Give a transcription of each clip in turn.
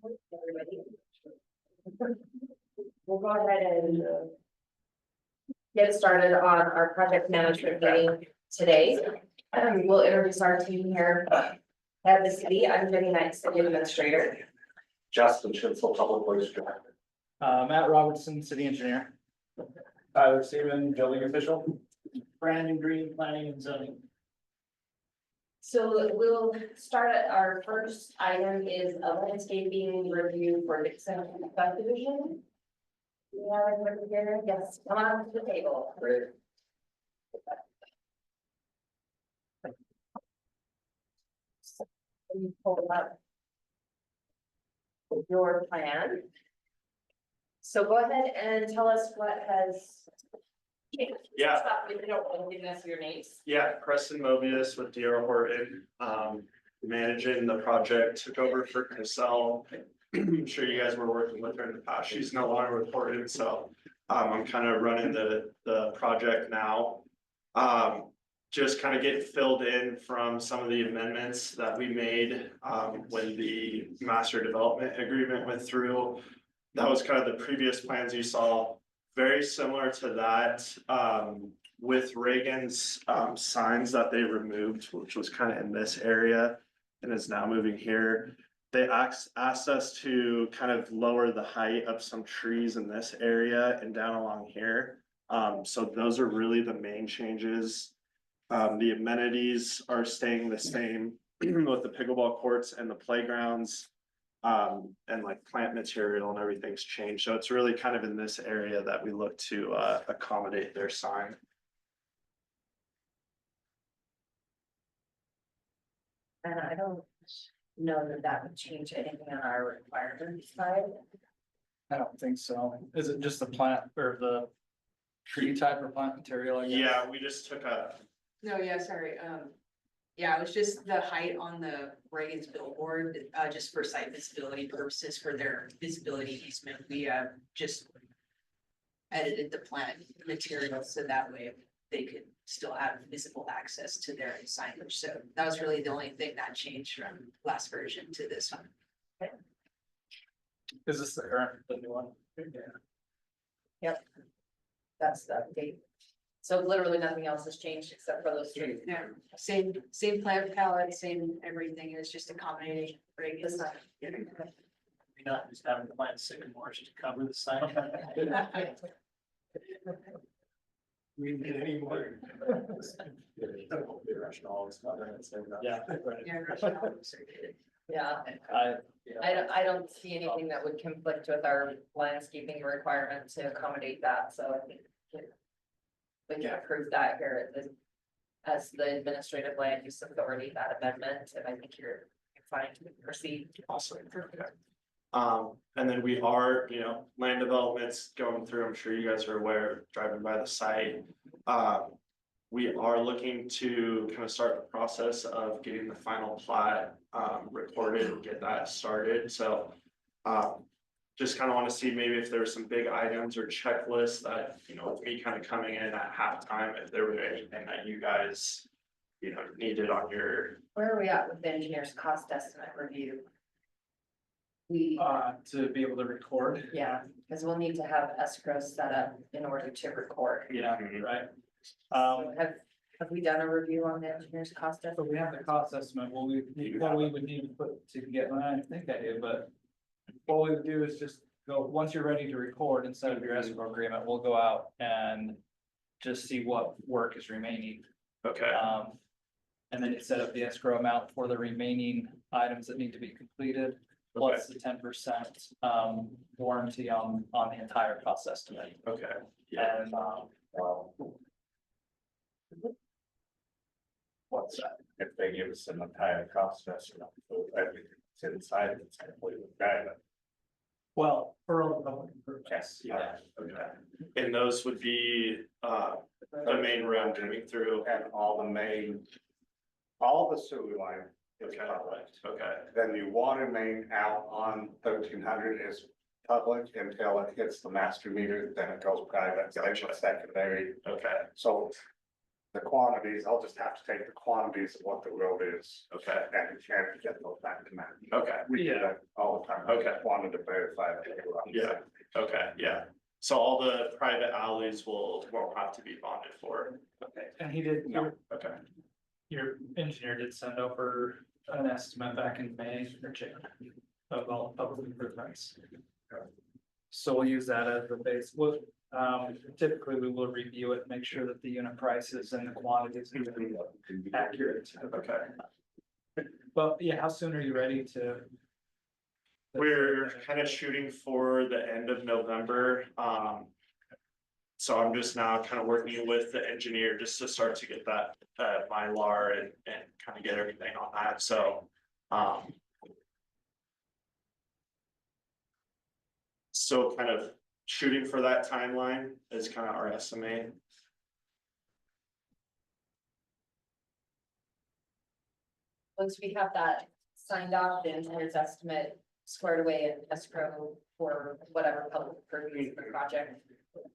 Everybody. We'll go ahead and get started on our project management meeting today. We'll introduce our team here at the city. I'm Jenny Knight, City Administrator. Justin Schnitzel, Public Works Director. Matt Robertson, City Engineer. Tyler Seaman, Building Official. Brandon Green, Planning and Zoning. So we'll start at our first item is a landscaping review for Dixon Subdivision. You have it here? Yes, come on to the table. You pull up your plan. So go ahead and tell us what has. Yeah. Stop if you don't want to give us your names. Yeah, Preston Mobius with D.R. Horton, managing the project, took over for Cassell. I'm sure you guys were working with her in the past. She's no longer with Horton, so I'm kind of running the project now. Just kind of getting filled in from some of the amendments that we made when the master development agreement went through. That was kind of the previous plans you saw. Very similar to that, with Reagan's signs that they removed, which was kind of in this area and is now moving here. They asked us to kind of lower the height of some trees in this area and down along here. So those are really the main changes. The amenities are staying the same with the pickleball courts and the playgrounds. And like plant material and everything's changed. So it's really kind of in this area that we look to accommodate their sign. And I don't know that that would change anything on our requirement side. I don't think so. Is it just the plant or the tree type or plant material? I guess? Yeah, we just took a, No, yeah, sorry, yeah, it was just the height on the Reagan's billboard, just for site visibility purposes for their visibility easement, we just edited the plant material so that way they could still have visible access to their signage, so that was really the only thing that changed from last version to this one. Is this the current, the new one? Yep. That's the update. So literally nothing else has changed except for those trees. Yeah, same plant palette, same everything, it's just accommodating Reagan's. Maybe not just having to plant sycamores to cover the sign. We didn't get any more. Yeah. Yeah, Yeah. I don't see anything that would conflict with our landscaping requirement to accommodate that, so I think. We can approve that here as the administrative land use authority, that amendment, and I think you're fine to proceed. awesome. And then we are, land developments going through, I'm sure you guys are aware, driving by the site. We are looking to kind of start the process of getting the final plat recorded and get that started, so. Just kind of want to see maybe if there's some big items or checklists that, with me kind of coming in at halftime, if there was anything that you guys, needed on your. Where are we at with the engineer's cost estimate review? We, To be able to record. yeah, because we'll need to have escrow set up in order to record. Yeah, right. So have we done a review on the engineer's cost So estimate? we have the cost estimate, what we would need to put together, I think I do, but. What we would do is just go, once you're ready to record, instead of your escrow agreement, we'll go out and just see what work is remaining. Okay, And then you set up the escrow amount for the remaining items that need to be completed, plus the 10% warranty on the entire cost estimate. okay, yeah, And what's that? If they give us an entire cost estimate, so everything's inside, it's completely guided. Well, for all the public Yes. yeah. okay. And those would be, the main road coming through. And all the sewer line is Okay, public. okay, Then the water main out on 1300 is public until it hits the master meter, then it goes private, then it's secondary. okay, So the quantities, I'll just have to take the quantities of what the road is. Okay. And get those back to Matt. Okay, We do that all the time. Okay. Wanted to verify that. they were on the Yeah. same page. okay, yeah. So all the private alleys won't have to be bonded for. Okay. And he did, Okay, your engineer did send over an estimate back in May or June of all public improvements. So we'll use that as the base. Well, typically we will review it, make sure that the unit prices and the quantities are accurate. okay. But yeah, how soon are you ready to? We're kind of shooting for the end of November, so I'm just now kind of working with the engineer just to start to get that, Mylar and kind of get everything on that, so, still kind of shooting for that timeline is kind of our estimate. Once we have that signed off, the engineer's estimate squared away in escrow for whatever public purpose of the project,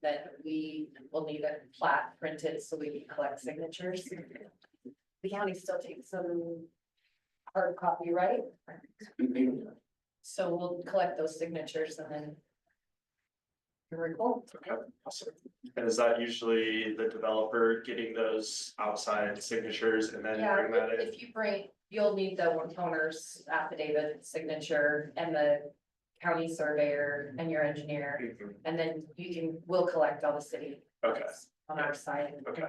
then we will need a plat printed so we can collect signatures. The county still takes some hard copy, right? So we'll collect those signatures and then record. Okay, awesome. And is that usually the developer getting those outside signatures and then Yeah, bring that in? if you bring, you'll need the owner's affidavit signature and the county surveyor and your engineer. Mhm. And then we'll collect all the city. Okay. On our side. Okay.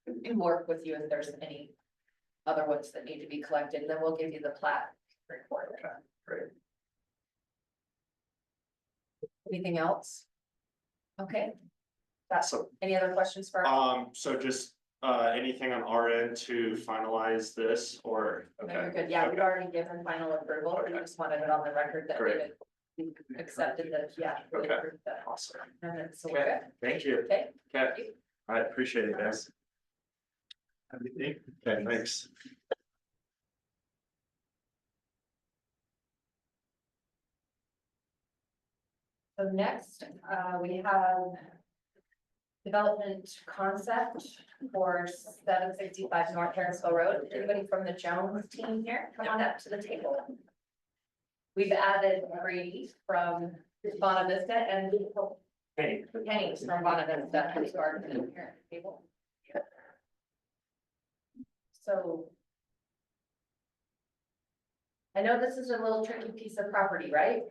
And work with you if there's any other ones that need to be collected, and then we'll give you the plat report. Okay, great. Anything else? Okay. That's, So, any other questions for? so just, anything on our end to finalize this or, No, you're okay, good. Yeah, we've already given final approval. We Okay. just wanted it on the record that Great. we accepted that, yeah. we Okay. approved that. awesome. And then, so we're Okay, good. thank you. Okay. Okay, I appreciate it, guys. Okay, thanks. So next, we have development concept for 765 North Harrisville Road. Anybody from the Jones team here? Come on up to the table. We've added Brady from Bonavista and Penny from Bonavista to our here at the table. So I know this is a little tricky piece of property, right?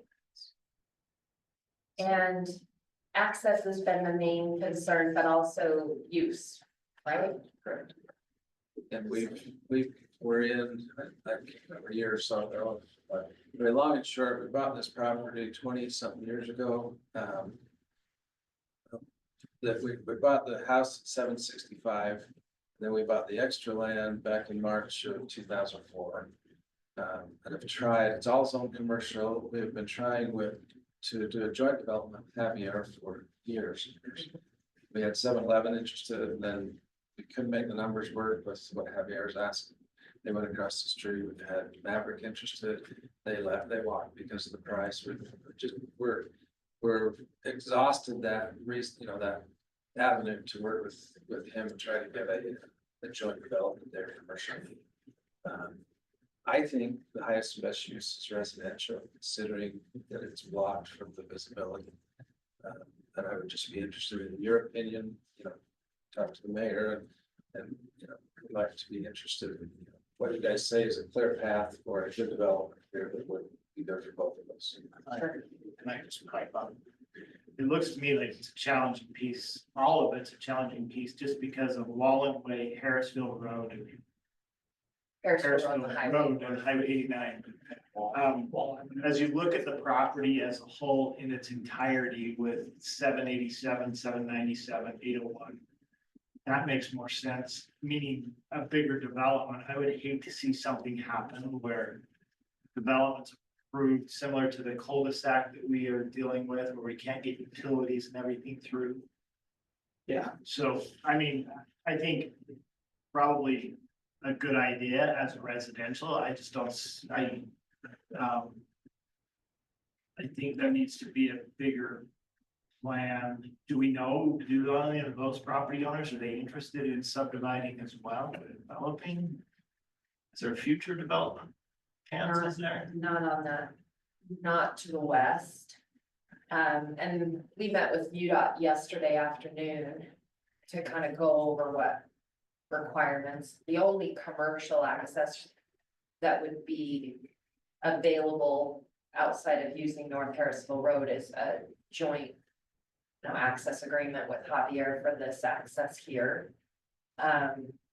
And access has been the main concern, but also use, right? Correct. And we're in, like, a year or so ago, but very long and short, we bought this property 20-something years ago. That we bought the house at 765, then we bought the extra land back in March of 2004. And I've tried, it's all zone commercial, we've been trying to do a joint development with Javier for years. We had 7-Eleven interested, and then we couldn't make the numbers work with what Javier's asking. They went across the street, we had Maverick interested, they left, they walked because of the price. We're exhausted that reason, you know, that avenue to work with him and try to get a joint development there commercially. I think the highest and best use is residential, considering that it's blocked from the visibility. And I would just be interested in your opinion, you know, talk to the mayor and you know, I'd like to be interested in, you know, what you guys say is a clear path for a good development here that would be there for both of us. And I just pipe up. It looks to me like it's a challenging piece, all of it's a challenging piece, just because of Wallen Way, Harrisville Road, and Harrisville on the Harrisville highway. Road and Highway 89. As you look at the property as a whole in its entirety with 787, 797, 801. That makes more sense, meaning a bigger development. I would hate to see something happen where developments approved similar to the cul-de-sac that we are dealing with, where we can't get utilities and everything through. Yeah, so, I mean, I think probably a good idea as a residential. I just don't, I think there needs to be a bigger plan, do we know, do any of those property owners, are they interested in subdividing as well, developing? Is there future development plans in there? Not on the, not to the west. And we met with UDOT yesterday afternoon to kind of go over what requirements, the only commercial access that would be available outside of using North Harrisville Road is a joint access agreement with Javier for this access here.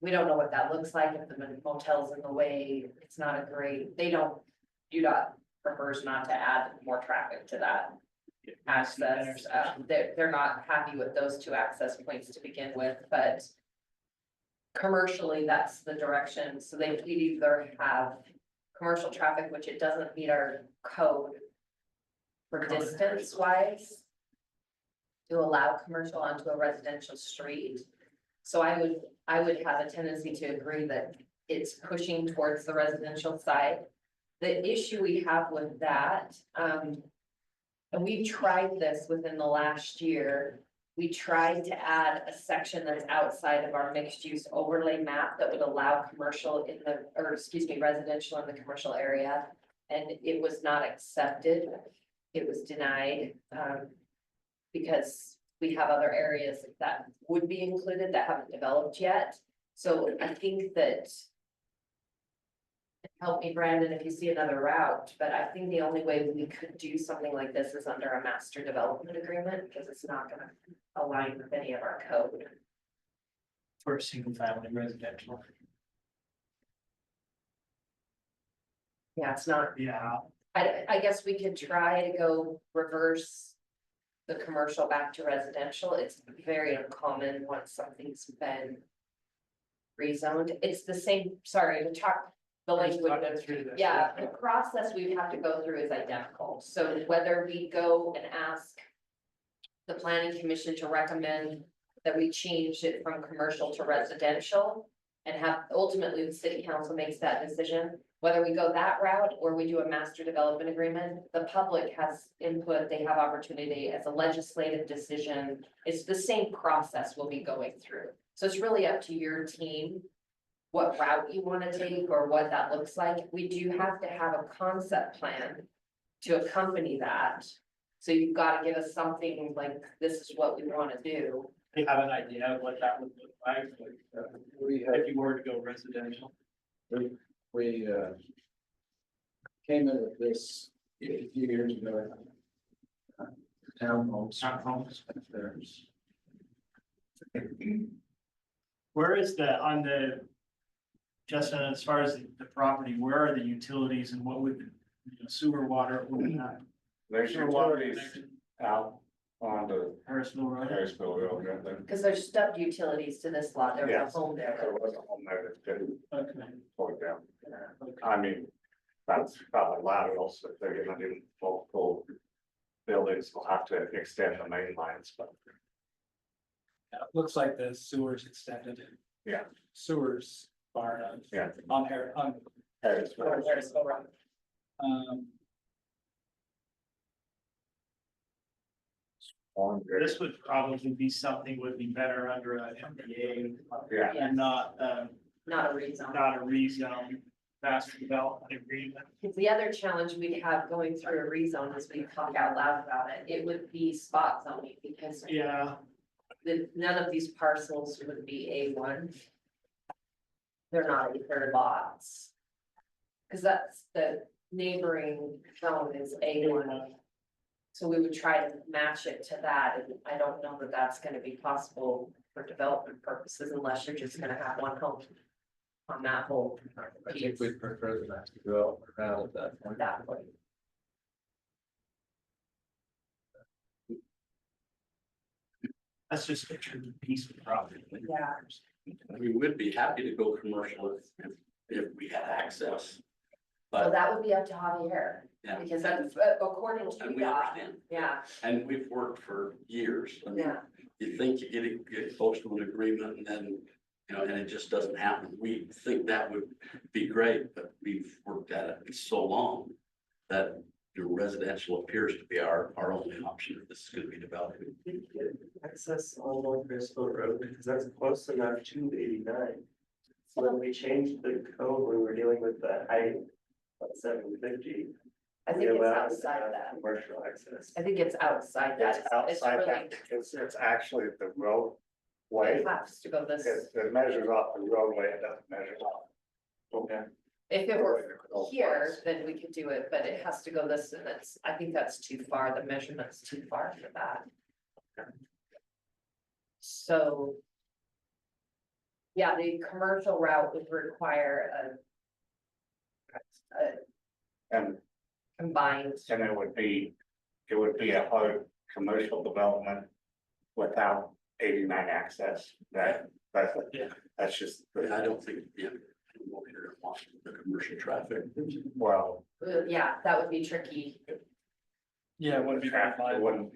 We don't know what that looks like if the motel's in the way. It's not a great, UDOT prefers not to add more traffic to that access. They're not happy with those two access points to begin with, but commercially, that's the direction. So we'd either have commercial traffic, which it doesn't meet our code for distance wise to allow commercial onto a residential street. So I would have a tendency to agree that it's pushing towards the residential side. The issue we have with that, and we tried this within the last year. We tried to add a section that's outside of our mixed use overlay map that would allow commercial in the, or excuse me, residential in the commercial area. And it was not accepted. It was denied, because we have other areas that would be included that haven't developed yet. So I think that, help me, Brandon, if you see another route, but I think the only way we could do something like this is under a master development agreement, because it's not gonna align with any of our code. For a single family residential? Yeah, it's not, Yeah, I guess we could try to go reverse the commercial back to residential. It's very uncommon once something's been rezoned. It's the same, sorry, to talk the language. Yeah, the process we have to go through is identical. So whether we go and ask the planning commission to recommend that we change it from commercial to residential and have ultimately the city council makes that decision, whether we go that route or we do a master development agreement, the public has input, they have opportunity as a legislative decision. It's the same process we'll be going through. So it's really up to your team what route you want to take or what that looks like. We do have to have a concept plan to accompany that. So you've got to give us something like, this is what we want to do. You have an idea of what that would look like, We have, if you were to go residential. we came in with this a few years ago. Townhomes. There's where is on the, Justin, as far as the property, where are the utilities and what would, sewer, water, what would that? There's utilities out on the Harrisville Road? Harrisville Road, right there. Because there's stubbed utilities to this lot. There was Yes. a home there. There was a home there that's been Okay. torn down. I mean, that's probably laterals, if they're gonna do multiple buildings, we'll have to extend the main lines, but Yeah, it looks like the sewers extended. Yeah. Sewers far enough. Yeah. On here, on, Harrisville. Harrisville Road. On there. This would probably be something would be better under a MDA. Yeah. And not Not a rezone. not a rezone, master development agreement. The other challenge we'd have going through a rezone is we talk out loud about it. It would be spot zoning because Yeah, none of these parcels would be A1. They're not either lots. Cause that's the neighboring zone is A1. So we would try to match it to that, and I don't know that that's gonna be possible for development purposes unless you're just gonna have one home on that whole I think piece we'd prefer the master development route at that point. at that point. that's just a true piece of property. Yeah. We would be happy to go commercial if we had access. Well, But, that would be up to Javier, yeah, because that's according to and we that, understand, yeah, and we've worked for years. I mean, yeah. you think you get close to an agreement and then, and it just doesn't happen. We think that would be great, but we've worked at it so long that residential appears to be our only option if this is gonna be developed. Access on N Harrisville Road, because that's close enough to 89. So when we changed the code, when we were dealing with the height of 750. I think it's outside that. Commercial access. I think it's outside that. It's outside really- that because it's actually the roadway. It has to go this, It measures off the roadway, it doesn't measure off. Okay. if it were here, then we could do it, but it has to go this, and it's, I think that's too far, the measurement's too far for that. So. Yeah, the commercial route would require a And combined, it would be a hard commercial development without 89 access. That's just, But I don't think, yeah, I don't know if you're watching the commercial traffic. well, yeah, that would be tricky. Yeah, it wouldn't be very it viable. wouldn't,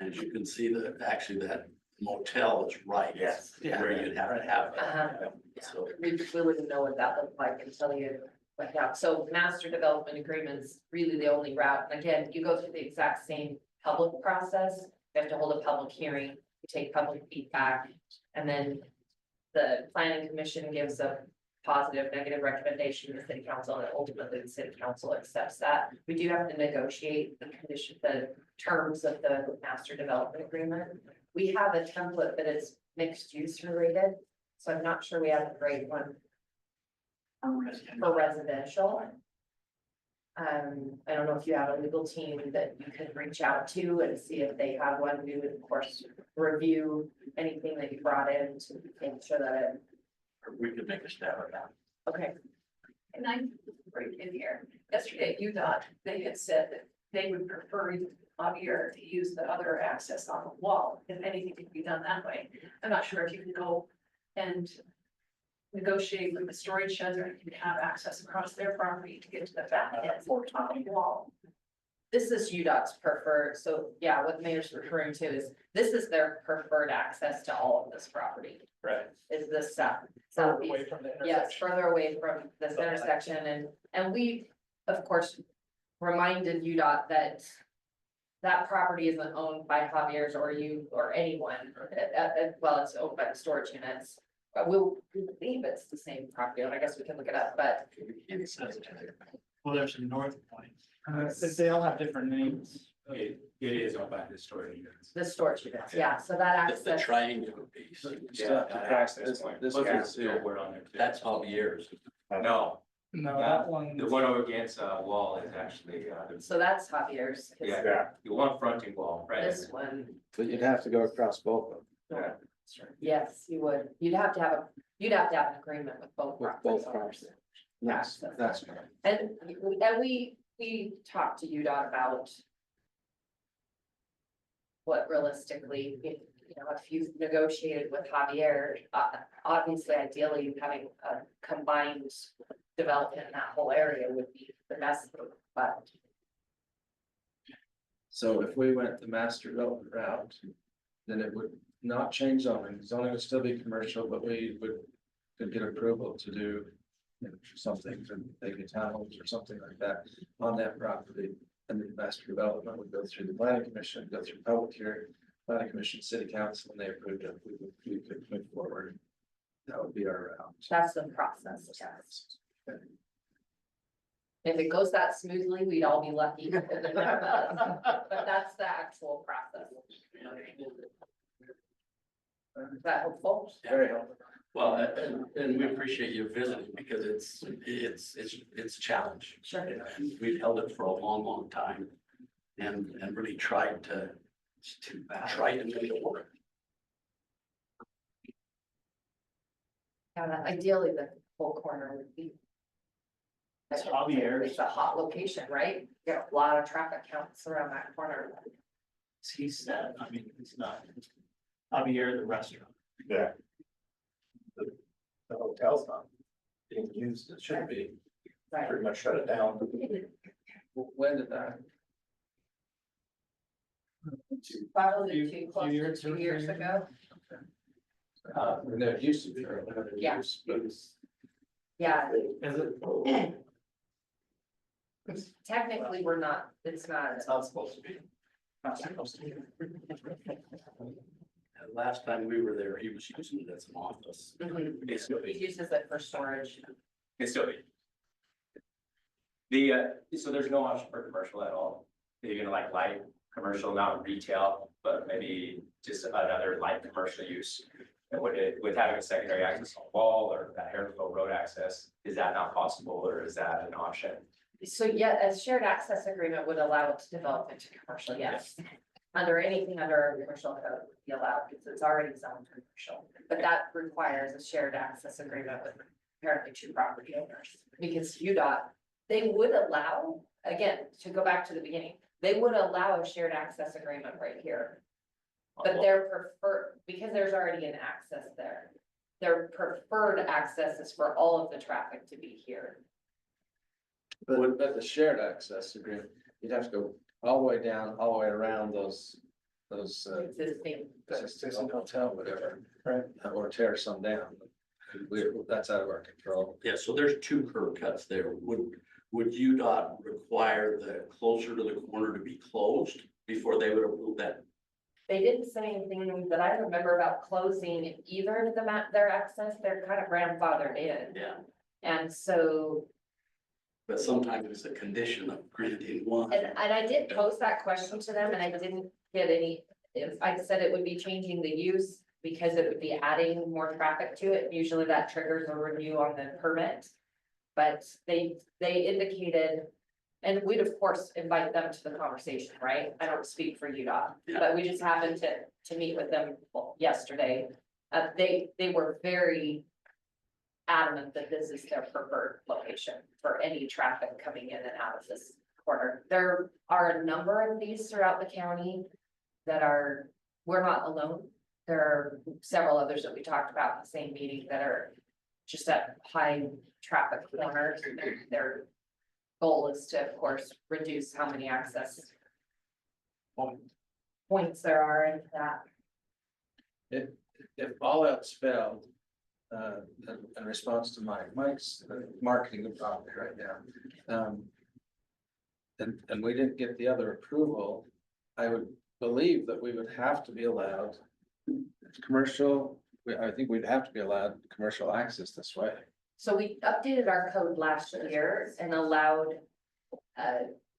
As you can see, that actually that motel is right. Yes. Where you'd have to have Uh-huh. it. So, We wouldn't know what that looked like until you went out. So master development agreements, really the only route. And again, you go through the exact same public process. You have to hold a public hearing, you take public feedback, and then the planning commission gives a positive, negative recommendation to the city council, and ultimately the city council accepts that. We do have to negotiate the condition, the terms of the master development agreement. We have a template that is mixed use related, so I'm not sure we have a great one for residential. I don't know if you have a legal team that you could reach out to and see if they have one. We would, of course, review anything that you brought in to make sure that it, we could make a stab at that. okay. And I break in here, yesterday, UDOT, they had said that they would prefer Javier to use the other access on the wall, if anything could be done that way. I'm not sure if you can go and negotiate with the storage sheds, or you can have access across their property to get to the back end or top of the wall. This is UDOT's preferred, so yeah, what the mayor's referring to is, this is their preferred access to all of this property, Right. is this south. Further southeast. away from the Yes, intersection. further away from this intersection, and we, of course, reminded UDOT that that property isn't owned by Javier's or you or anyone, well, it's owned by the storage units. But we believe it's the same property, and I guess we can look it up, but Well, there's some north point. They all have different names. It is owned by the storage units. the storage units, yeah, so that The access, triangular piece, Still have to pass this one's here. We're on there too. that's Javier's. No, No, that one. the one over against wall is actually, so that's Javier's. 'cause Yeah. the one fronting wall, right? This one, So you'd have to go across both of them. yes, you would, you'd have to have an agreement with both With properties. both properties. That's right. And we talked to UDOT about what realistically, if you've negotiated with Javier, obviously ideally having a combined development in that whole area would be the best, but So if we went the master development route, then it would not change zoning. Zoning would still be commercial, but we could get approval to do something, to make a townhomes or something like that on that property. And the master development would go through the planning commission, go through public hearing, planning commission, city council, and they approved it. We could move forward. That would be our route. that's the process, yes. If it goes that smoothly, we'd all be lucky. But that's the actual process. Is that helpful? Very helpful. Well, and we appreciate you visiting because it's a challenge. Sure. We've held it for a long time and really tried to make it work. Yeah, ideally, the whole corner would be. It's Javier's. It's a hot location, right? You got a lot of traffic counts around that corner. He said, I mean, it's not. Javier, the restaurant. yeah. The hotel's not being used, it should be, Right. pretty much shut it down. When did that? Probably Few- too close few to years, 2 2 years years. ago. And there used to be another Yeah. use, but Yeah, Is it? Technically, we're not, it's not. It's not supposed to be. Not supposed to be. And last time we were there, he was using it as an office. Mhm. It's still He be. uses it for storage. It's still be. The, so there's no option for commercial at all. You're gonna like light commercial, not retail, but maybe just another light commercial use. And with having a secondary access on the wall or that Harrisville Road access, is that not possible or is that an option? So yeah, a shared access agreement would allow it to develop into commercial, yes. Anything under our commercial code would be allowed because it's already zoned commercial. But that requires a shared access agreement with apparently two property owners. Because UDOT, they would allow, again, to go back to the beginning, they would allow a shared access agreement right here. But their preferred, because there's already an access there, their preferred access is for all of the traffic to be here. But the shared access agreement, you'd have to go all the way down, all the way around those Existing. existing hotel, whatever. Right. Or tear some down. That's out of our control. Yeah, so there's two curb cuts there. Would UDOT require the closer to the corner to be closed before they would approve that? They didn't say anything that I remember about closing either of their access, they're kind of grandfathered in. Yeah, And so, but sometimes it's a condition of granting one. and I did pose that question to them and I didn't get any, I said it would be changing the use because it would be adding more traffic to it. Usually that triggers a review on the permit. But they indicated, and we'd of course invite them to the conversation, right? I don't speak for UDOT, but we just happened to meet with them yesterday. They were very adamant that this is their preferred location for any traffic coming in and out of this corner. There are a number of these throughout the county that we're not alone. There are several others that we talked about in the same meeting that are just at high traffic corners. Their goal is to, of course, reduce how many access points there are in that. If all else failed, in response to Mike's marketing the property right now. And we didn't get the other approval, I would believe that we would have to be allowed commercial, I think we'd have to be allowed commercial access this way. So we updated our code last year and allowed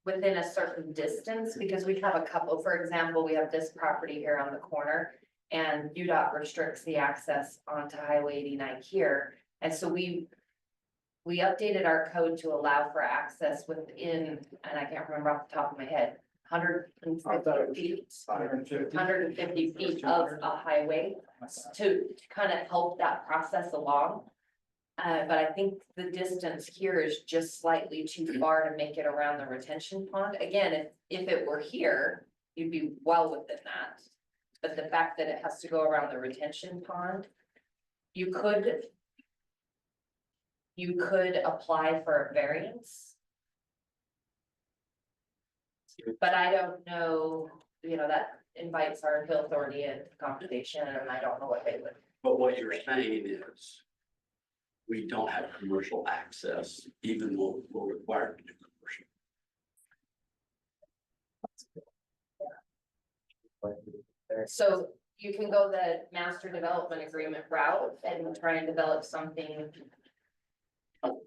within a certain distance, because we have a couple, for example, we have this property here on the corner. And UDOT restricts the access onto Highway 89 here. And so we updated our code to allow for access within, and I can't remember off the top of my head, 150 feet. 150 feet of a highway to kind of help that process along. But I think the distance here is just slightly too far to make it around the retention pond. Again, if it were here, you'd be well within that. But the fact that it has to go around the retention pond, you could apply for a variance. But I don't know, that invites our appeal authority into conversation and I don't know what they would. But what you're saying is we don't have commercial access, even though we're required to do commercial. So you can go the master development agreement route and try and develop something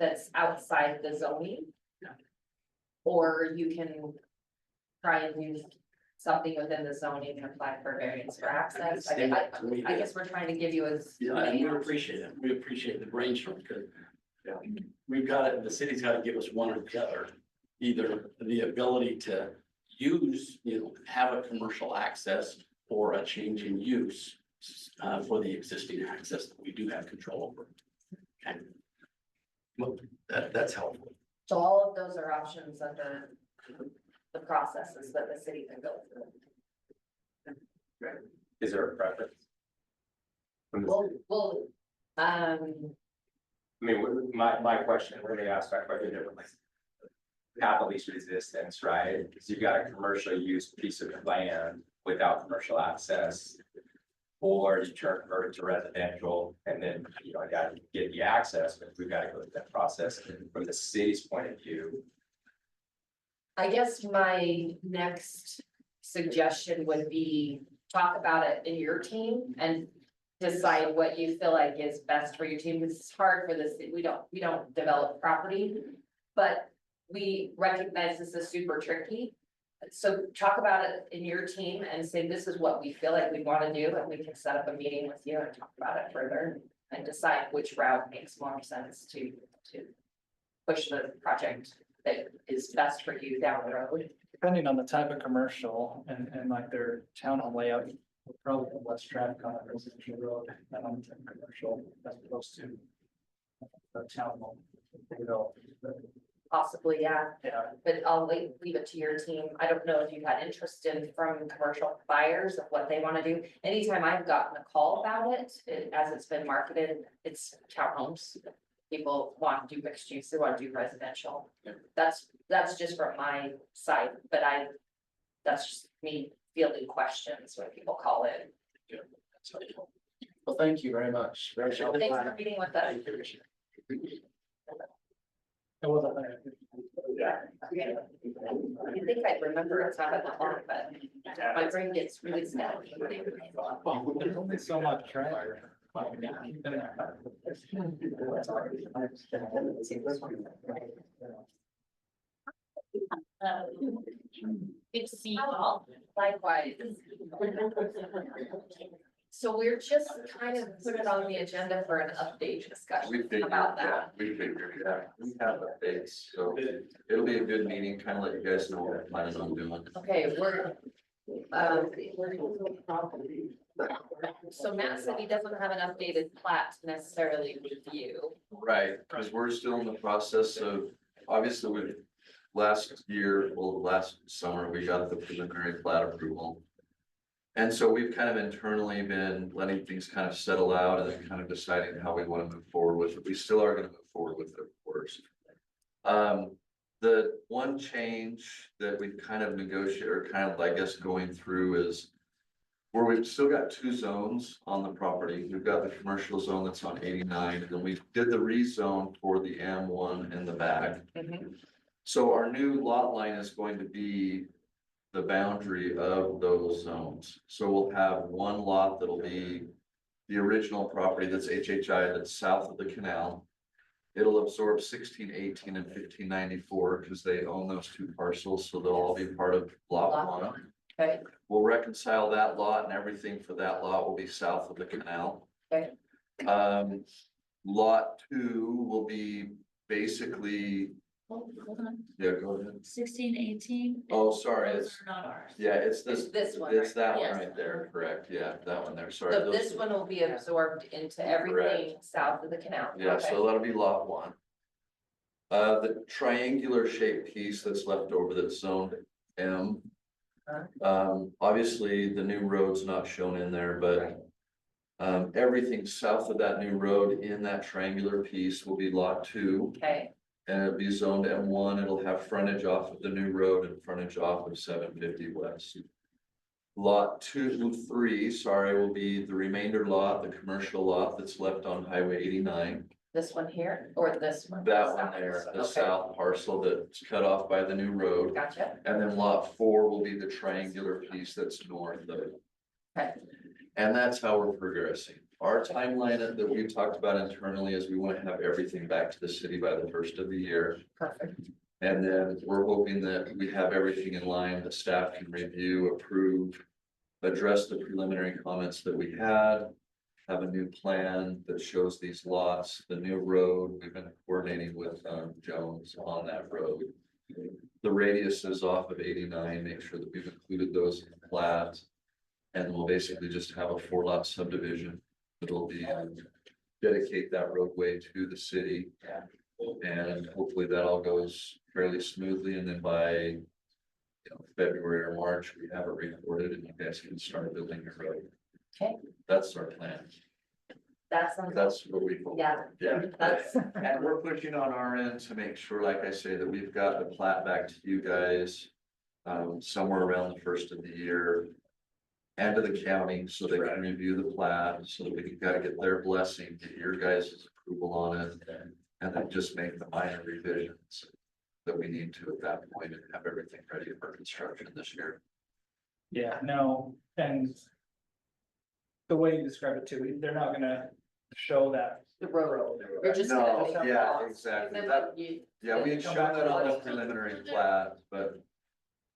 that's outside the zoning. Or you can try and do something within the zoning and apply for variance for access. I guess we're trying to give you as. Yeah, and we appreciate it. We appreciate the brainstorm because we've got it, the city's got to give us one or the other. Either the ability to use, have a commercial access or a change in use for the existing access that we do have control over. Okay. Well, that's helpful. So all of those are options under the processes that the city can go through. Is there a preference? Well, I mean, my question, we're gonna ask that question differently. Path of least resistance, right? Because you've got a commercial use piece of land without commercial access. Or you turn convert it to residential and then, I gotta get the access, but we've got to go through that process. And from the city's point of view, I guess my next suggestion would be talk about it in your team and decide what you feel like is best for your team. Because it's hard for this, we don't develop property, but we recognize this is super tricky. So talk about it in your team and say, this is what we feel like we want to do, and we can set up a meeting with you and talk about it further and decide which route makes more sense to push the project that is best for you down the road. Depending on the type of commercial and like their townhome layout, we'll probably have less traffic on a residential road than on the commercial as opposed to a townhome. You know, Possibly, yeah, yeah, but I'll leave it to your team. I don't know if you've had interest in from commercial buyers of what they want to do. Anytime I've gotten a call about it, as it's been marketed, it's townhomes. People want to do mixed use, they want to do residential. That's just from my side, but that's just me fielding questions when people call in. Well, thank you very much. Thanks for meeting with us. it wasn't. Yeah. I think I remember it's not at the bar, but my brain gets really snappy. There's only so much, right? Good to see you all. Likewise. So we're just kind of put it on the agenda for an update discussion about that. We figured, yeah, we have updates, so it'll be a good meeting, kind of let you guys know what we're planning on doing. Okay, so Matt said he doesn't have an updated plat to necessarily review. Right, because we're still in the process of, obviously, last summer, we got the preliminary plat approval. And so we've kind of internally been letting things kind of settle out and then kind of deciding how we want to move forward with it. We still are going to move forward with it, of course. The one change that we've kind of negotiated, or kind of, I guess, going through is where we've still got two zones on the property. We've got the commercial zone that's on 89, and then we did the rezone for the M1 in the back. So our new lot line is going to be the boundary of those zones. So we'll have one lot that'll be the original property that's HHI that's south of the canal. It'll absorb 1618 and 1594 because they own those two parcels, so they'll all be part of lot one. Okay. We'll reconcile that lot, and everything for that lot will be south of the canal. Okay. Lot 2 will be basically, Hold on, yeah, go ahead. 1618. Oh, sorry, Those it's, are not ours. yeah, it's It's this one. it's that one Yes. right there, correct, yeah, that one there, sorry. So those- this one will be absorbed into everything south of the canal. Yeah, Okay. so that'll be lot 1. The triangular shaped piece that's left over that's zoned M. Obviously, the new road's not shown in there, but everything south of that new road in that triangular piece will be lot 2. Okay, And it'll be zoned M1, it'll have frontage off of the new road and frontage off of 750 West. Lot 2, 3, sorry, will be the remainder lot, the commercial lot that's left on Highway 89. this one here, or this one? That one there, the Okay. south parcel that's cut off by the new road. Gotcha. And then lot 4 will be the triangular piece that's north of it. Okay. And that's how we're progressing. Our timeline that we've talked about internally is we want to have everything back to the city by the first of the year. Perfect. And then we're hoping that we have everything in line, the staff can review, approve, address the preliminary comments that we had, have a new plan that shows these lots, the new road. We've been coordinating with Jones on that road. The radiuses off of 89, make sure that we've included those in the plat. And we'll basically just have a 4-lot subdivision. It'll be dedicate that roadway to the city. And hopefully that all goes fairly smoothly, and then by February or March, we have it recorded and you guys can start building your road. Okay. That's our plan. That sounds. That's what we hope. Yeah. Yeah. That's. And we're pushing on our end to make sure, like I say, that we've got the plat back to you guys somewhere around the first of the year. And to the county, so they can review the plat, so that we can gotta get their blessing, get your guys' approval on it. And then just make the minor revisions. that we need to at that point and have everything ready for construction this year. Yeah, no, and the way you describe it too, they're not gonna show that. The road, we're just gonna No, make yeah, lots. exactly. And then That- you- Yeah, we had shown that on the preliminary plat, but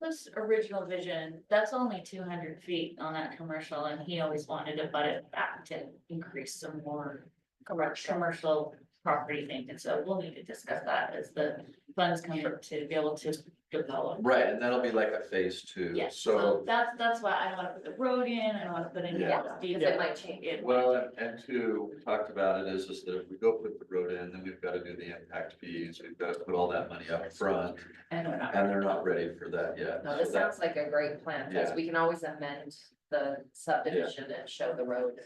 This original vision, that's only 200 feet on that commercial, and he always wanted to butt it back to increase some more commercial property maintenance, so we'll need to discuss that as the funds come in to be able to develop. right, and that'll be like a phase two, Yes, so. so that's why I wanna put the road in, I wanna put in. Yeah. Because it might change. It- Well, and two, we talked about it is that if we go put the road in, then we've got to do the impact fees, we've got to put all that money up front, And we're not. and they're not ready for that yet. No, So this that- sounds like a great plan, because Yeah. we can always amend the subdivision and show the road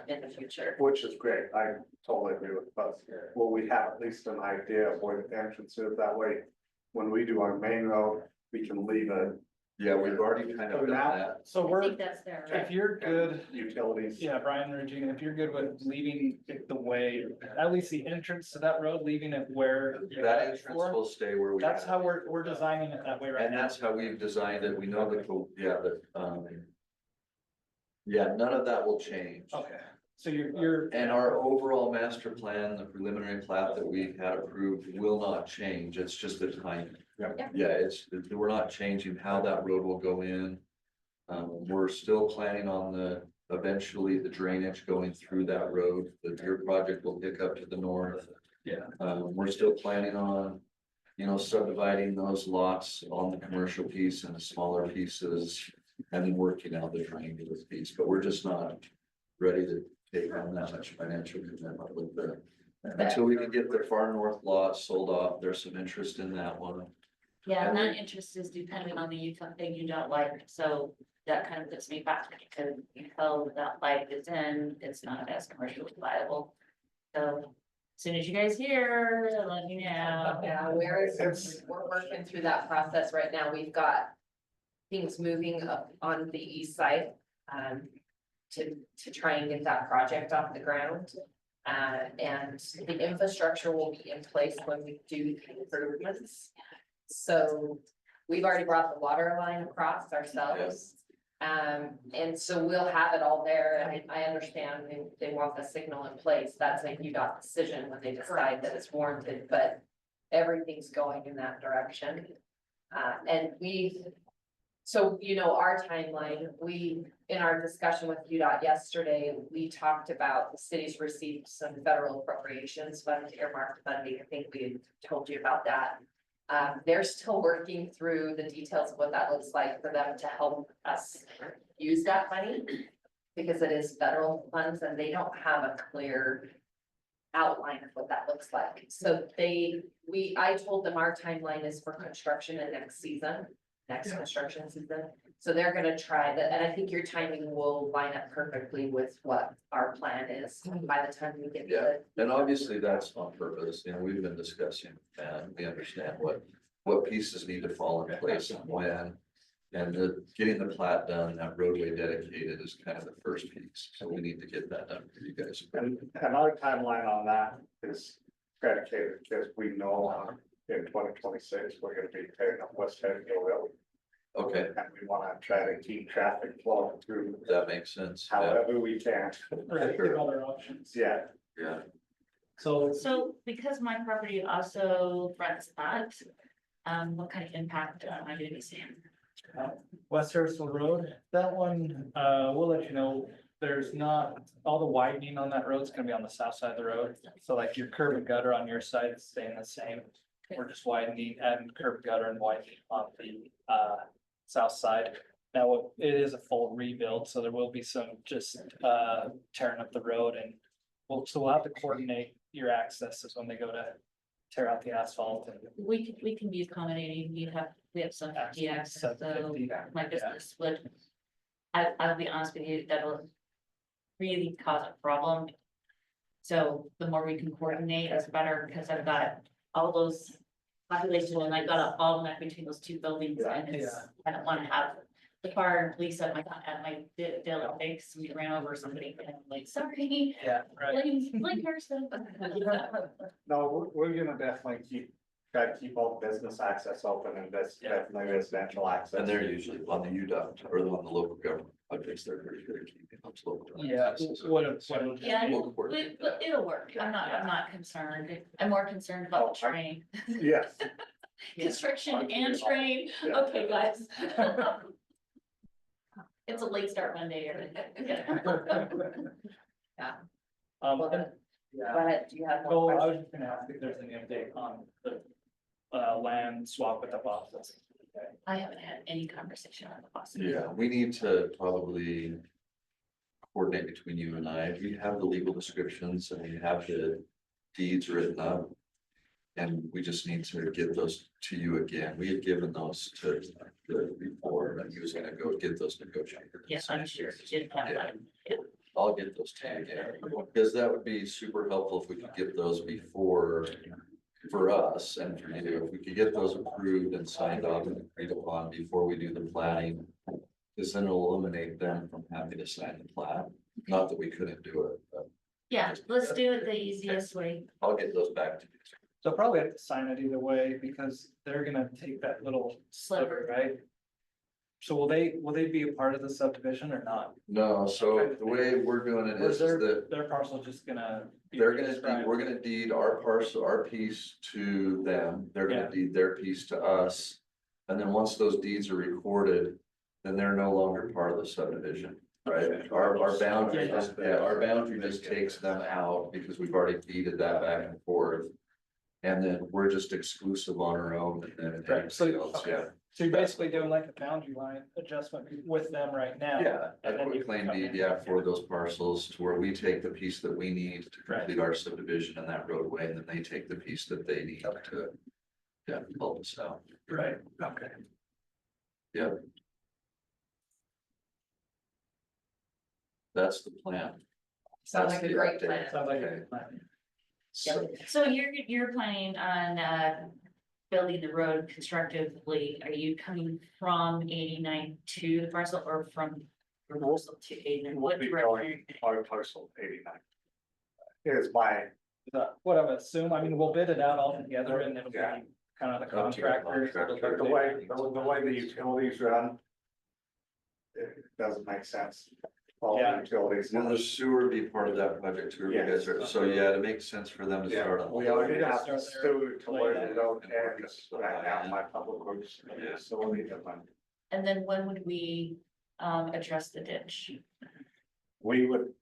in the future. Which is great, I totally agree with us. Well, we have at least an idea of where the entrance is, that way, when we do our main road, we can leave a Yeah, we've already kind of done that. So I we're, think that's there, right? if you're good, utilities. yeah, Brian or Gina, if you're good with leaving it the way, at least the entrance to that road, leaving it where. That entrance will stay where we. That's have how it. we're designing it that way right And now. that's how we've designed it, we know that, yeah, none of that will change. Okay, so you're. And our overall master plan, the preliminary plat that we had approved will not change, it's just the timing. Yeah, we're not changing how that road will go in. We're still planning on eventually the drainage going through that road, the Deer project will pick up to the north. Yeah. We're still planning on, subdividing those lots on the commercial piece into smaller pieces. And then working out the triangular piece, but we're just not ready to take on that much financial commitment with until we can get the far north lot sold off, there's some interest in that one. Yeah, and that interest is dependent on the UDOT thing you don't like, so that kind of puts me back, because until that light is in, it's not as commercially viable. So, as soon as you guys hear, let me know. Yeah, we're working through that process right now. We've got things moving up on the east side, to try and get that project off the ground. And the infrastructure will be in place when we do the improvements. So we've already brought the water line across ourselves. And so we'll have it all there, and I understand they want the signal in place, that's a UDOT decision when they decide that it's warranted, but everything's going in that direction. And so, our timeline, in our discussion with UDOT yesterday, we talked about the city's received some federal appropriations funds, earmarked funding, I think we had told you about that. They're still working through the details of what that looks like for them to help us use that money. Because it is federal funds and they don't have a clear outline of what that looks like. So I told them our timeline is for construction in next construction season. So they're gonna try that, and I think your timing will line up perfectly with what our plan is by the time we get to it. And obviously that's on purpose, we've been discussing, and we understand what pieces need to fall in place and when. And getting the plat done, that roadway dedicated is kind of the first piece, so we need to get that done for you guys. And our timeline on that is predicated, because we know in 2026, we're gonna be tearing up West Harrisville Road. Okay, And we wanna try to keep traffic flowing through that makes sense. Yeah, however we can. Right, give other options. Yeah, yeah. So because my property also fronts that, what kind of impact am I gonna be seeing? West Harrisville Road, that one, we'll let you know, there's not, all the widening on that road is gonna be on the south side of the road. So like your curb and gutter on your side is staying the same. We're just widening and curb gutter and widening on the south side. Now, it is a full rebuild, so there will be some just tearing up the road, and we'll have to coordinate your accesses when they go to tear out the asphalt and. We can be accommodating, we have some FTX, so 750, my yeah. business would. I'll be honest with you, that'll really cause a problem. So the more we can coordinate is better, because I've got all those population and I got a bottleneck between those two buildings, and it's, I don't wanna have the fire and police at my daily fix, we ran over somebody, and I'm like, sorry. Yeah, right. Blame person. no, we're gonna definitely keep gotta keep all business access open and this, definitely residential access. And they're usually on the UDOT or on the local government projects, they're pretty good at keeping those local. Yeah, what, Yeah, Local court. it'll work. I'm not concerned. I'm more concerned about the train. Yes. Construction and train. Yeah. Okay, guys. It's a late start Monday. um, Go ahead, do you have oh, more I questions? was just gonna ask if there's any update on the land swap with the bosses. I haven't had any conversation on the bosses. Yeah, we need to probably coordinate between you and I. We have the legal descriptions and we have the deeds written up. And we just need to get those to you again. We had given those to the before, and he was gonna go get those negotiated. Yes, I'm sure. You didn't have that. Yeah. I'll get those to you again, because that would be super helpful if we could get those before, for us and for you, if we could get those approved and signed off and agreed upon before we do the planning. Because then it'll eliminate them from having to sign the plat, not that we couldn't do it, but Yeah, let's do it the easiest way. I'll get those back to you. So probably have to sign it either way, because they're gonna take that little sliver, right? So will they be a part of the subdivision or not? No, so the way we're doing it Or is is that their parcel just gonna? be they're gonna, described? we're gonna deed our parcel, our piece to them, they're Yeah. gonna deed their piece to us. And then once those deeds are recorded, then they're no longer part of the subdivision, right? Our boundary, our boundary just takes them out because we've already deeded that back and forth. And then we're just exclusive on our own and then Right, so, everything else, okay. yeah. So you're basically doing like a boundary line adjustment with them right now? Yeah, And a then you quick claim come deed, in. yeah, for those parcels to where we take the piece that we need to complete our subdivision and that roadway, and then they take the piece that they need to. Yeah, help us out. Right, okay. That's the plan. Sounds That's like a the great update. plan. Sounds like a good plan. So, So you're planning on building the road constructively. Are you coming from 89 to the parcel or from Remorsal to 89? What We'll be direction? going our parcel 89. Here's my, What I would assume, I mean, we'll bid it out all together and it'll be Yeah. kind of the Up to the contractors. contractor. the way the utilities run. It doesn't make sense. All the Yeah. utilities. will the sewer be part of that project too? You guys are, so yeah, it makes sense for them to Yeah, start on. we already We're gonna have the start there, sewer to where lay the that road ends right now, my public works facility. And then when would we address the ditch? We would,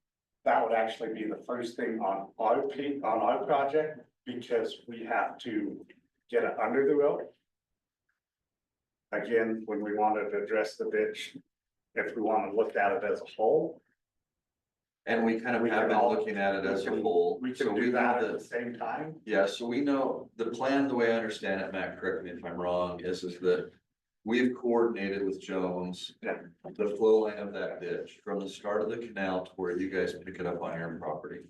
that would actually be the first thing on our project, because we have to get it under the road. Again, when we wanted to address the ditch, if we want to look at it as a whole. And we kind of We have can been all- looking at it as a we can- whole. We So can we do know that at that. the same time. Yeah, so we know the plan, the way I understand it, Matt, correct me if I'm wrong, is that we've coordinated with Jones. Yeah. The flow line of that ditch from the start of the canal to where you guys pick it up on your property.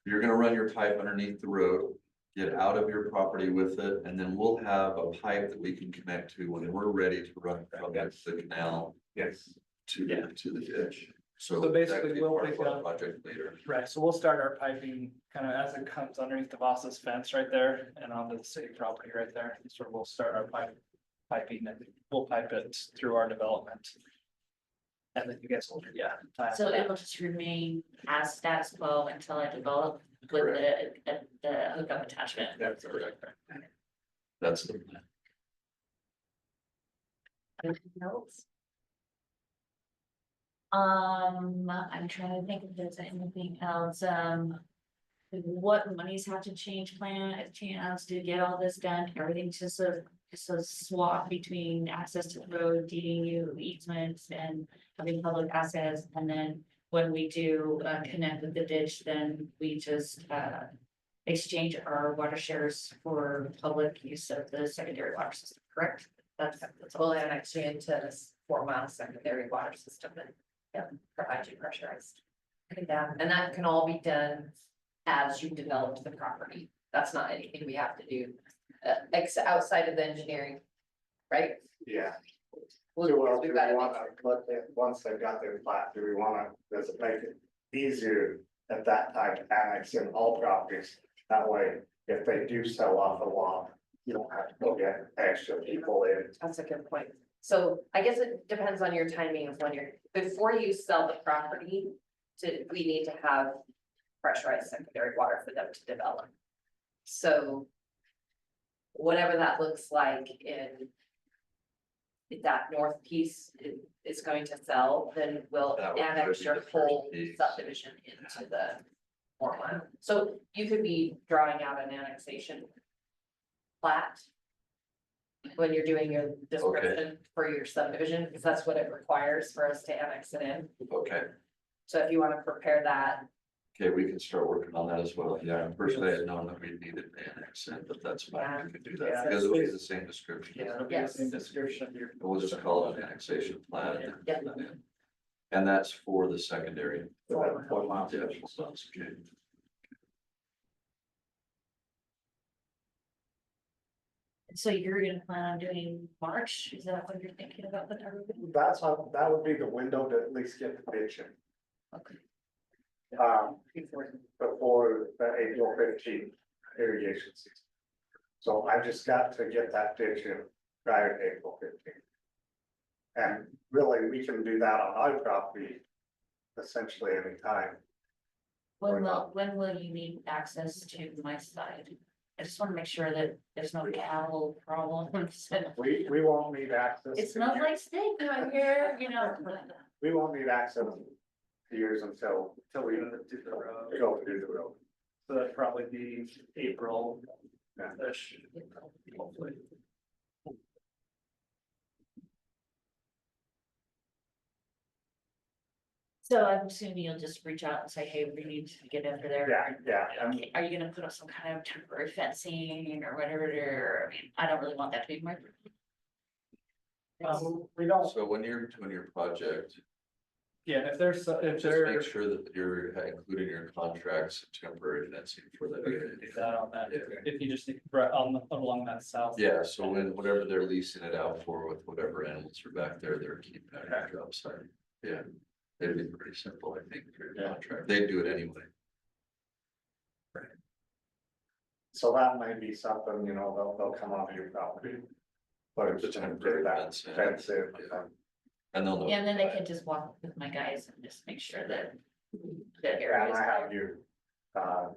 You're gonna run your pipe underneath the road, get out of your property with it, and then we'll have a pipe that we can connect to when we're ready to run from the canal Yes. to the ditch. So So basically, that could be we'll part of pick our up- project later. Right, so we'll start our piping kind of as it comes underneath the Voss's fence right there and onto the city property right there. So we'll start our piping and we'll pipe it through our development. And then you guys will, yeah. tie So into that. it'll just remain as status quo until I develop with the hookup attachment. That's correct. That's the plan. Anything else? I'm trying to think if there's anything else, what monies have to change plans to get all this done, everything's just a swap between access to the road, deeding you easements and having public access, and then when we do, connect with the ditch, then we just, exchange our water shares for public use of the secondary water system, correct? That's all. We'll annex you into this 4-mile secondary water system and, provide you pressurized. And that can all be done as you develop the property. That's not anything we have to do, outside of the engineering, right? Yeah. We'll- Do we we've got to wanna look at, once they've got their plat, do we wanna, does it make it easier at that time to annex in all properties? That way, if they do sell off a lot, you don't have to go get extra people in. That's a good point. So I guess it depends on your timing of when you're, before you sell the property, we need to have pressurized secondary water for them to develop. So whatever that looks like in that north piece is going to sell, then we'll That would annex be your the first whole piece. subdivision into the more land. So you could be drawing out an annexation plat when you're doing your description for your subdivision, because that's what it requires for us to annex it in. Okay, So if you want to prepare that, okay, we can start working on that as well. Yeah, first I had known that we needed to annex it, but that's fine, we can do that, Yeah. because it'll be the same description. Yeah, it'll be the same description of your. We'll just call it an annexation plan. and then Yeah. put that in. And that's for the secondary. For that 4 miles. Yeah, sounds good. So you're gonna plan on doing March, is that what you're thinking about the target? That's how, that would be the window to at least get the ditch in. Okay. Before the April 15th irrigation season. So I just got to get that ditch in prior to April 15th. And really, we can do that on our property essentially anytime. When will you need access to my side? I just wanna make sure that there's no cattle problems. We won't need access. It's to not yours. like steak out here, you know. We won't need access to yours until we Do the road. go to do the road. So that'd probably be April. Yeah. Ish, hopefully. So I'm assuming you'll just reach out and say, hey, we need to get under there. Yeah, and Okay, are you gonna put up some kind of temporary fencing or whatever, or, I mean, I don't really want that to be my. we don't, So when you're doing your project, Yeah, if there's, if just there. make sure that you're including your contracts temporary fencing for that We can area. do that on that, Yeah. if you just need, right on, along that south. Yeah, so when, whatever they're leasing it out for with whatever animals are back there, they're keeping that job site. Yeah, it'd be pretty simple, I think, for your contract. They do it anyway. so that might be something, you know, they'll come onto your property. But The it's gonna temporary get that fence in. fence in. Yeah. And they'll know. Yeah, and then they can just walk with my guys and just make sure that. That Yeah, area and is I have clear. your.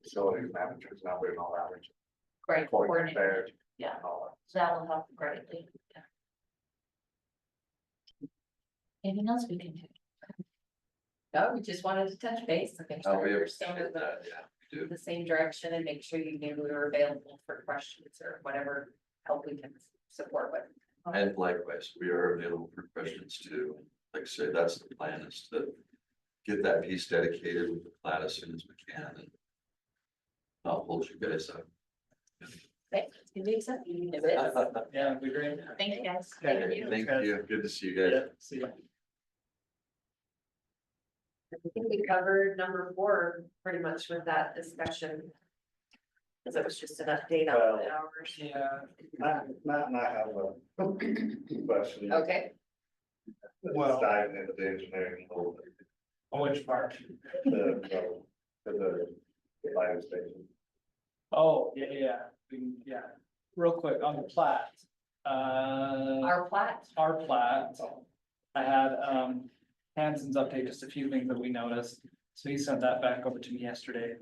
Facilities managers number and all that, which. Great, coordinate coordinate, there. yeah, and all so that will help greatly. Yeah. Anything else we can do? no, we just wanted to touch base and make Oh, sure we we're still appreciate moving that, yeah, we do. the same direction and make sure you knew we were available for questions or whatever help we can support with. And likewise, we are available for questions too. Like I say, that's the plan, is to get that piece dedicated with the plat as soon as we can, and I'll hold you guys up. Okay, it makes sense. It is. Yeah, it'd be great. Thank you, guys. Okay. Thank you. Thank you, good to see you guys. Yeah, see ya. I think we covered number 4 pretty much with that discussion. Cause it was just an update on the hours. Yeah, Matt and I have a question. Okay, Let's dive into the engineering a little bit. on which part? The lighting station. Oh, yeah, real quick on the plat. our plat, Our plat, I had, Hanson's update, just a few things that we noticed, so he sent that back over to me yesterday.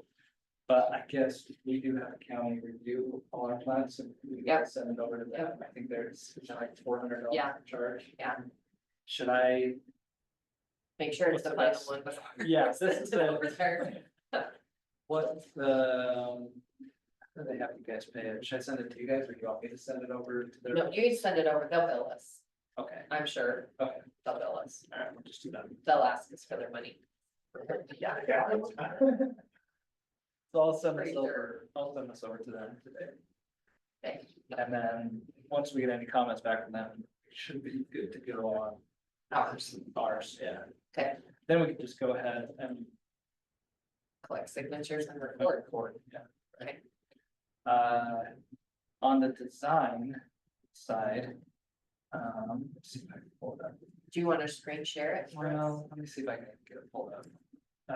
But I guess we do have a county review all our plats, and we Yep. can send it over to them, I think there's like $400 Yeah. charge. Yeah. Should I, make sure it's What's the the final best? one before. Yes, this is Send it the- over there. what the, how do they have you guys pay it, should I send it to you guys, or do you want me to send it over to their? No, you can send it over, they'll bill us, Okay, I'm sure, okay, they'll bill us, all right, we'll just do that. they'll ask us for their money. Yeah. So I'll send this Pretty over, I'll send this over to them today. Okay. And then, once we get any comments back from them, it should be good to go on. Ours, yeah. Okay. Then we can just go ahead and Collect signatures and record. record, yeah. Okay. On the design side. Let's see if I can pull it up. Do you want to screen share it? for us? Well, let me see if I can get it pulled up. Uh,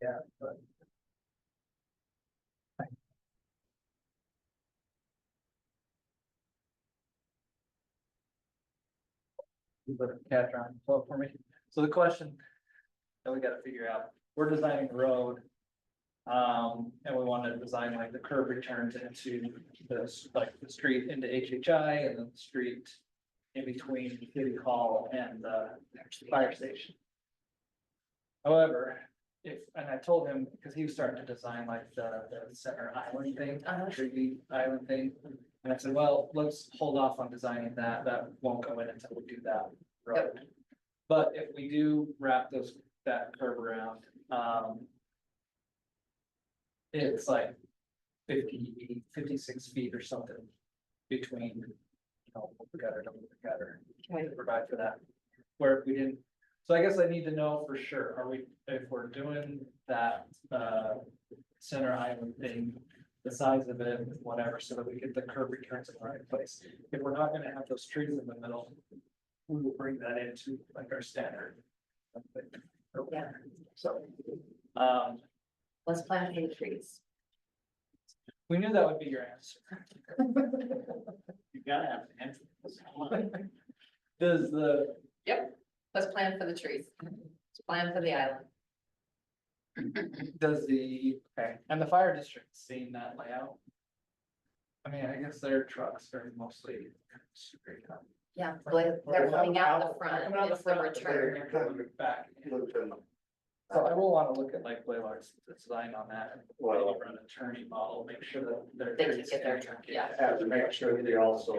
Yeah, but. Cat drawing, so for me, so the question that we gotta figure out, we're designing a road. And we want to design like the curb returns into this, like the street into HHI and then the street in between City Hall and the fire station. However, and I told him, because he was starting to design like the center island thing, tree island thing. And I said, well, let's hold off on designing that, that won't go in until we do that road. But if we do wrap that curb around, it's like 56 feet or something between, the gutter to the gutter. To provide for that, where if we didn't, so I guess I need to know for sure, if we're doing that, center island thing, the size of it, whatever, so that we get the curb returns in the right place. If we're not gonna have those trees in the middle, we will bring that into like our standard. Yeah. So, Let's plant hay trees. we knew that would be your answer. You gotta have an entrance. Does the, Let's plan for the trees. Let's plan for the island. okay, and the fire district seeing that layout? I mean, I guess their trucks are mostly. Yeah, they're coming out the front, Coming out the it's the front, but return. They're coming back. Looped in. So I will wanna look at like Blaylock's design on that, and Well- maybe run a turning model, make sure that they're. They can get their turn, yeah. Have to make sure that they also.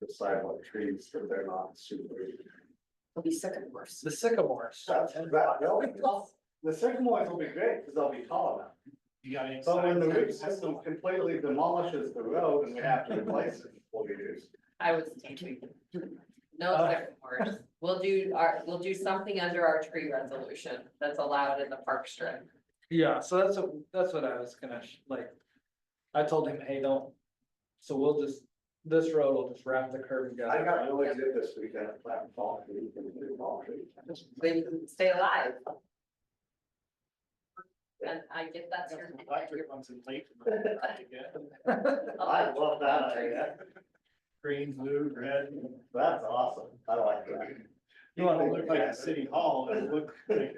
The sidewalk trees, that they're not super. It'll be sycamores. The sycamores. The sycamores will be great, because they'll be tall enough. You got any? But when the signs? root system completely demolishes the road and we have to replace it, we'll be used. I was thinking. No sycamores. We'll do something under our tree resolution that's allowed in the park strip. Yeah, so that's what I was gonna, I told him, hey, don't, so this road will just wrap the curb together. I got really good this weekend at planting fall trees and do fall trees. We can stay alive. And I get that's your. Electric ones in late. I love that idea. Green, blue, red. That's awesome. I like that. You want to look like a city hall and look like.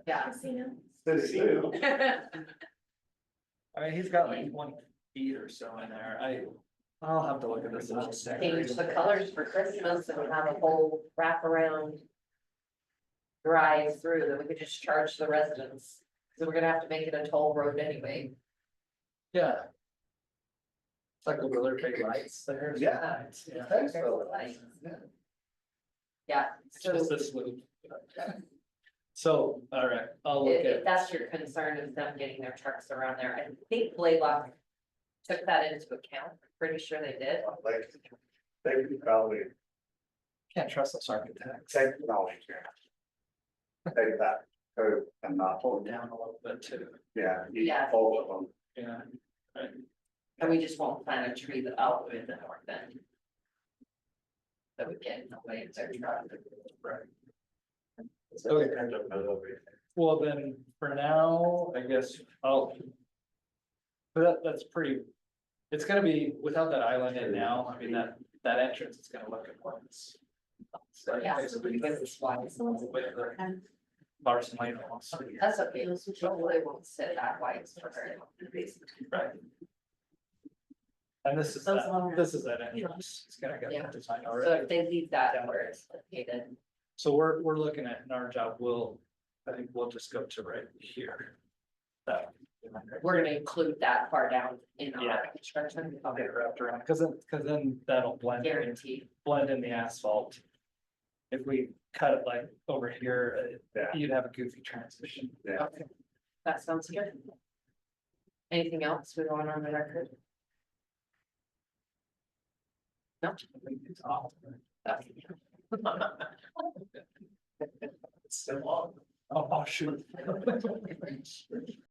Yeah. City too. I mean, he's got like 1 feet or so in there, I'll have to look at this. in a second. Change the colors for Christmas and have a whole wraparound. Drive through that we could just charge the residents, so we're gonna have to make it a toll road anyway. Yeah. It's like the really big lights there. Yeah. Yeah. Thanks for Yeah, It's so just this loop. So, all right, I'll look if at, that's your concern is them getting their trucks around there, I think Blaylock took that into account, pretty sure they did. Like, they could probably can't trust those architects. take, no, you can't. Take that curve and not Pull hold it down. down a little bit too, Yeah. you Yeah. Both of them. yeah. Right. And we just won't plant a tree that out in the north end. That would get in the way of their truck. Right. Okay. Well, then, for now, I guess but that's pretty, it's gonna be, without that island in now, I mean, that entrance is gonna look enormous. So Yeah. basically, it's wide, with the Larson Lane almost. That's okay, hopefully it won't sit that way for very long. Right. And this is that entrance, it's gonna get Yeah. that design So already. if they leave that where it's located, So we're looking at, in our job, I think we'll just go to right here. That. we're gonna include that far down in Yeah. our construction. I'll get it wrapped around, cause then that'll blend Guaranteed. in the asphalt. If we cut it like over here, Yeah. you'd have a goofy transition. Yeah. Okay, that sounds good. Anything else we want on the record? No. I think it's off. Okay. It's still on. Oh, shoot.